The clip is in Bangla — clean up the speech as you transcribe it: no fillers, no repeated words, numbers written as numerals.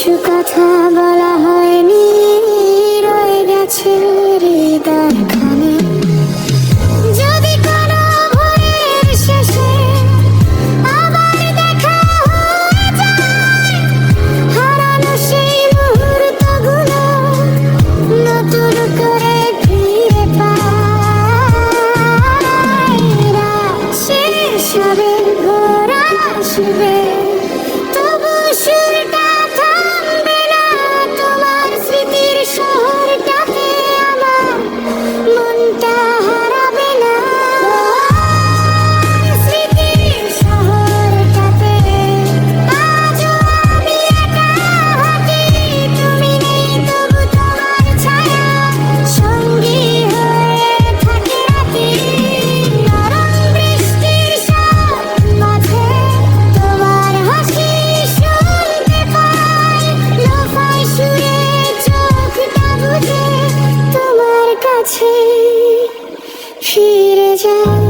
কিছু কথা বলা হয়নি, রয়ে গেছে হৃদয়খানে। যদি কোনো ভোরের শেষে আবার দেখা হয়ে যায়, হারানো সেই মুহূর্তগুলো নতুন করে ফিরে পাই। রাত শেষ হবে, ভোর আসবে, তবু সুরটা থামবে না। তোমার স্মৃতির শহরটাতে আমার মনটা হারাবে না। স্মৃতির শহরটাতে আজও আমি একা হাঁটি, তুমি নেই তবু তোমার ছায়া সঙ্গী হয়ে থাকে রাতে। নরম বৃষ্টির সাথ মাঝে তোমার হাসি শুনতে পাই, লোফাই সুরে চোখটা বুঝে তোমার কাছে ফিরে যাই।